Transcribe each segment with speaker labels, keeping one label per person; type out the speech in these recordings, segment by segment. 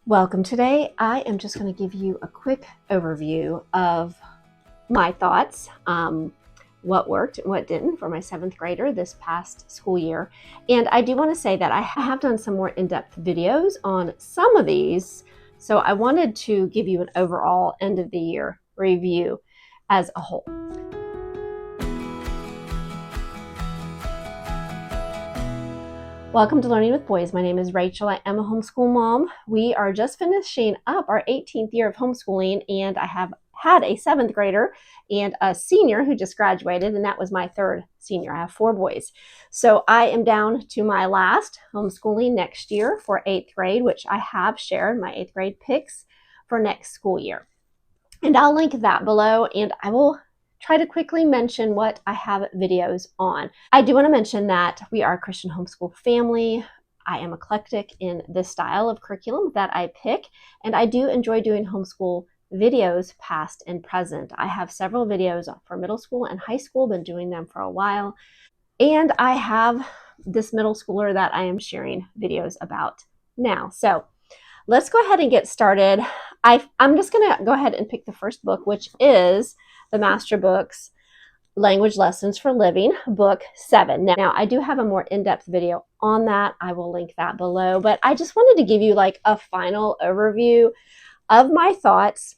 Speaker 1: Welcome. Today I am just going to give you a quick overview of my thoughts, what worked and what didn't for my 7th grader this past school year. And I do want to say that I have done some more in-depth videos on some of these, so I wanted to give you an overall end of the year review as a whole. Welcome to Learning with Boys. My name is Rachel. I am a homeschool mom. We are just finishing up our 18th year of homeschooling, and I have had a 7th grader and a senior who just graduated, and that was my 3rd senior. I have 4 boys. So I am down to my last homeschooling next year for 8th grade, which I have shared my 8th grade picks for next school year. And I'll link that below, and I will try to quickly mention what I have videos on. I do want to mention that we are a Christian homeschool family. I am eclectic in the style of curriculum that I pick, and I do enjoy doing homeschool videos past and present. I have several videos for middle school and high school, been doing them for a while, and I have this middle schooler that I am sharing videos about now. So let's go ahead and get started. I'm just going to go ahead and pick the first book, which is the Master Books Language Lessons for Living, Book 7. Now, I do have a more in-depth video on that. I will link that below, but I just wanted to give you like a final overview of my thoughts.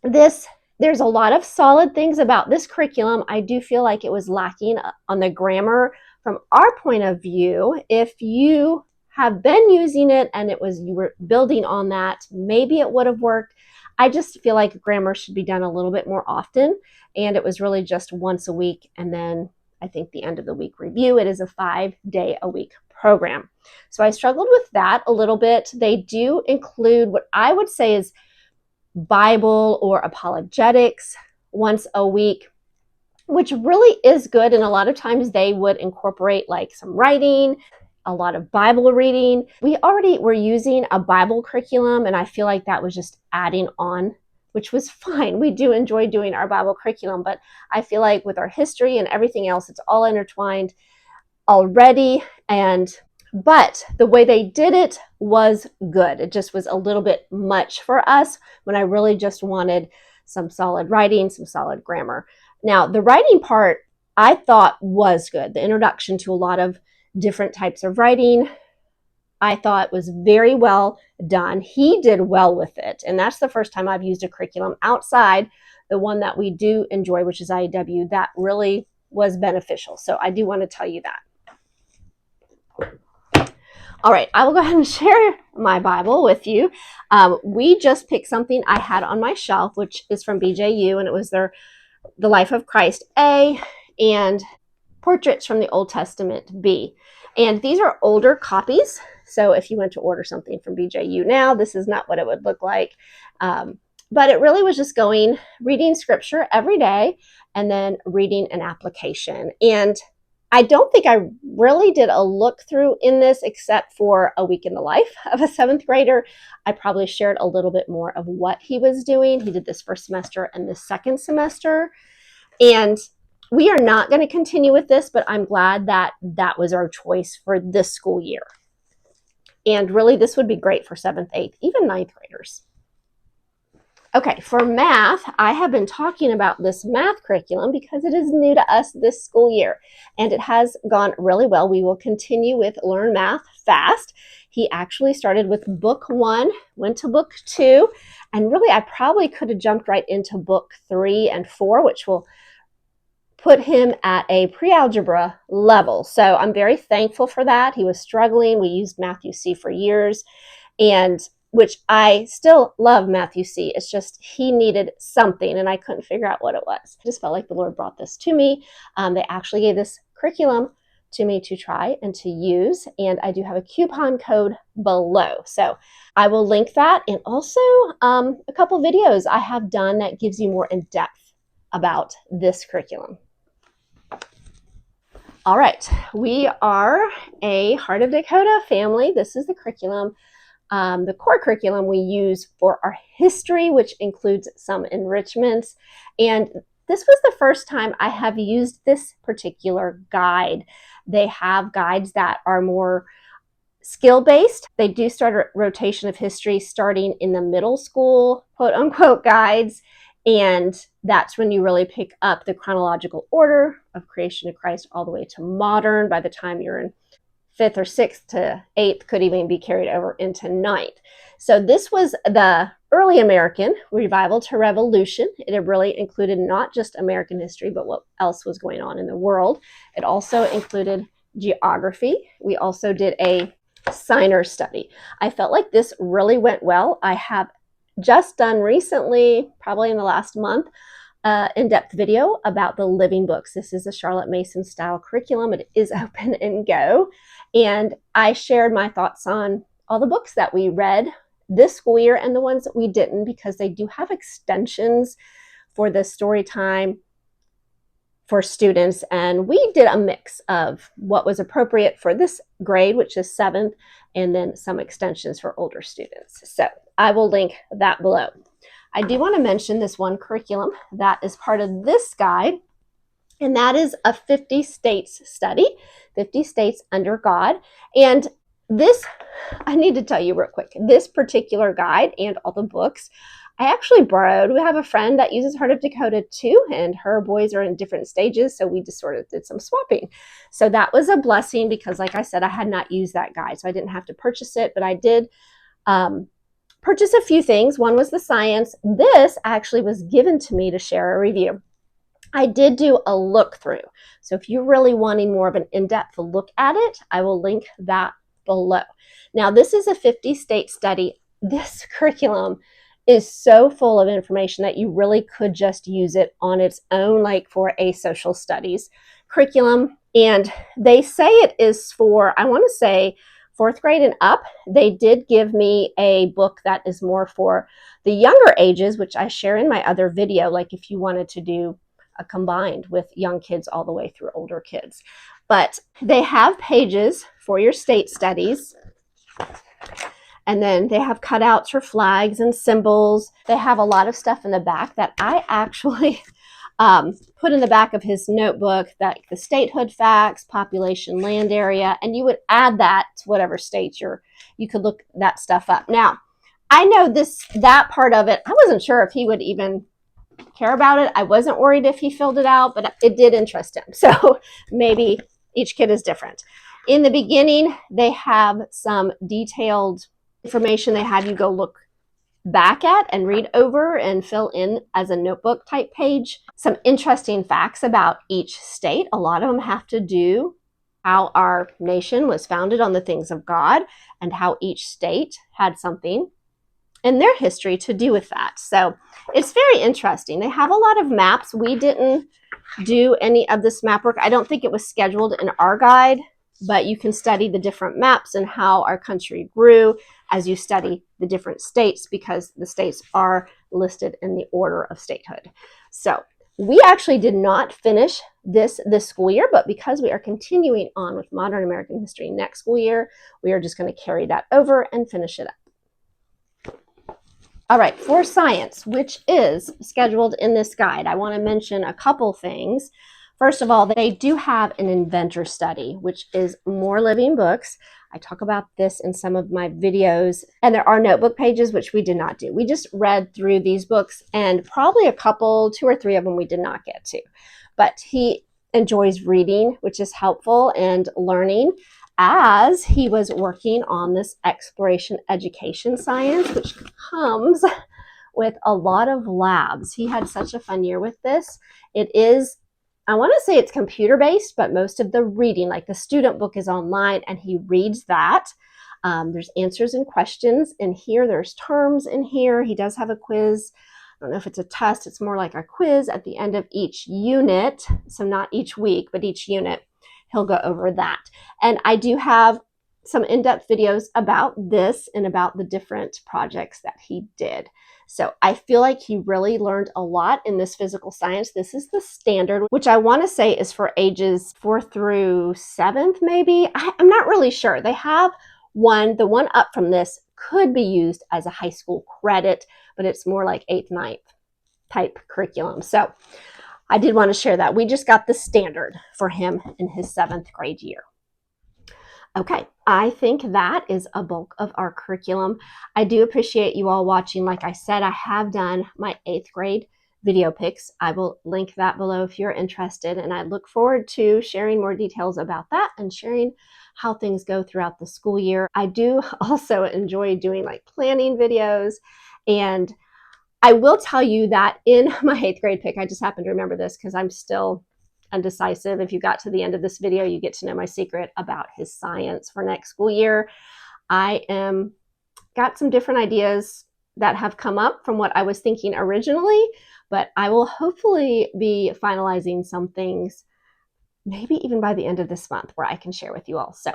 Speaker 1: There's a lot of solid things about this curriculum. I do feel like it was lacking on the grammar from our point of view. If you have been using it and you were building on that, maybe it would have worked. I just feel like grammar should be done a little bit more often, and it was really just once a week, and then I think the end of the week review. It is a 5-day-a-week program. So I struggled with that a little bit. They do include what I would say is Bible or apologetics once a week, which really is good, and a lot of times they would incorporate like some writing, a lot of Bible reading. We already were using a Bible curriculum, and I feel like that was just adding on, which was fine. We do enjoy doing our Bible curriculum, but I feel like with our history and everything else, it's all intertwined already. But the way they did it was good. It just was a little bit much for us when I really just wanted some solid writing, some solid grammar. Now, the writing part I thought was good. The introduction to a lot of different types of writing, I thought was very well done. He did well with it. And that's the first time I've used a curriculum outside the one that we do enjoy, which is IEW, that really was beneficial. So I do want to tell you that. All right, I will go ahead and share my Bible with you. We just picked something I had on my shelf, which is from BJU, and it was The Life of Christ A, and Portraits from the Old Testament B. And these are older copies. So if you went to order something from BJU now, this is not what it would look like. But it really was just reading scripture every day and then reading an application. And I don't think I really did a look through in this except for a week in the life of a 7th grader. I probably shared a little bit more of what he was doing. He did this first semester and the second semester. And we are not going to continue with this, but I'm glad that that was our choice for this school year. And really, this would be great for 7th, 8th, even 9th graders. Okay, for math, I have been talking about this math curriculum because it is new to us this school year, and it has gone really well. We will continue with Learn Math Fast. He actually started with book 1, went to book 2, and really, I probably could have jumped right into book 3 and 4, which will put him at a pre-algebra level. So I'm very thankful for that. He was struggling. We used Matthew C for years, and which I still love Matthew C. It's just he needed something, and I couldn't figure out what it was. I just felt like the Lord brought this to me. They actually gave this curriculum to me to try and to use, and I do have a coupon code below. So I will link that, and also a couple videos I have done that gives you more in depth about this curriculum. All right, we are a Heart of Dakota family. This is the curriculum, the core curriculum we use for our history, which includes some enrichments. And this was the first time I have used this particular guide. They have guides that are more skill-based. They do start a rotation of history starting in the middle school, quote unquote, guides. And that's when you really pick up the chronological order of creation to Christ all the way to modern. By the time you're in 5th or 6th to 8th, could even be carried over into 9th. So this was the early American revival to revolution. It really included not just American history, but what else was going on in the world. It also included geography. We also did a signer study. I felt like this really went well. I have just done recently, probably in the last month, in-depth video about the living books. This is a Charlotte Mason style curriculum. It is open and go. And I shared my thoughts on all the books that we read this school year and the ones that we didn't, because they do have extensions for the story time for students. And we did a mix of what was appropriate for this grade, which is 7th, and then some extensions for older students. So I will link that below. I do want to mention this one curriculum that is part of this guide, and that is a 50 states study, 50 states under God. And this, I need to tell you real quick, this particular guide and all the books, I actually borrowed. We have a friend that uses Heart of Dakota too, and her boys are in different stages, so we just sort of did some swapping. So that was a blessing because, like I said, I had not used that guide, so I didn't have to purchase it, but I did purchase a few things. One was the science. This actually was given to me to share a review. I did do a look through. So if you're really wanting more of an in-depth look at it, I will link that below. Now, this is a 50 state study. This curriculum is so full of information that you really could just use it on its own, like for a social studies curriculum. And they say it is for, I want to say, 4th grade and up. They did give me a book that is more for the younger ages, which I share in my other video, like if you wanted to do a combined with young kids all the way through older kids. But they have pages for your state studies. And then they have cutouts for flags and symbols. They have a lot of stuff in the back that I actually put in the back of his notebook, that the statehood facts, population, land area, and you would add that to whatever state you could look that stuff up. Now, I know that part of it, I wasn't sure if he would even care about it. I wasn't worried if he filled it out, but it did interest him. So maybe each kid is different. In the beginning, they have some detailed information they have you go look back at and read over and fill in as a notebook type page. Some interesting facts about each state. A lot of them have to do how our nation was founded on the things of God and how each state had something in their history to do with that. So it's very interesting. They have a lot of maps. We didn't do any of this map work. I don't think it was scheduled in our guide, but you can study the different maps and how our country grew as you study the different states, because the states are listed in the order of statehood. So we actually did not finish this school year, but because we are continuing on with modern American history next school year, we are just going to carry that over and finish it up. All right, for science, which is scheduled in this guide, I want to mention a couple things. First of all, they do have an inventor study, which is more living books. I talk about this in some of my videos, and there are notebook pages, which we did not do. We just read through these books, and probably a couple, 2 or 3 of them we did not get to. But he enjoys reading, which is helpful, and learning, as he was working on this exploration education science, which comes with a lot of labs. He had such a fun year with this. It is, I want to say it's computer-based, but most of the reading, like the student book, is online, and he reads that. There's answers and questions in here. There's terms in here. He does have a quiz. I don't know if it's a test. It's more like a quiz at the end of each unit. So not each week, but each unit. He'll go over that. And I do have some in-depth videos about this and about the different projects that he did. So I feel like he really learned a lot in this physical science. This is the standard, which I want to say is for ages 4th through 7th, maybe. I'm not really sure. They have one, the one up from this could be used as a high school credit, but it's more like 8th, 9th type curriculum. So I did want to share that. We just got the standard for him in his 7th grade year. Okay, I think that is a bulk of our curriculum. I do appreciate you all watching. Like I said, I have done my 8th grade video pics. I will link that below if you're interested, and I look forward to sharing more details about that and sharing how things go throughout the school year. I do also enjoy doing like planning videos, and I will tell you that in my 8th grade pic, I just happen to remember this because I'm still undecisive. If you got to the end of this video, you get to know my secret about his science for next school year. I am got some different ideas that have come up from what I was thinking originally, but I will hopefully be finalizing some things maybe even by the end of this month where I can share with you all. So,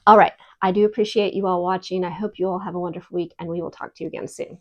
Speaker 1: all right, I do appreciate you all watching. I hope you all have a wonderful week, and we will talk to you again soon.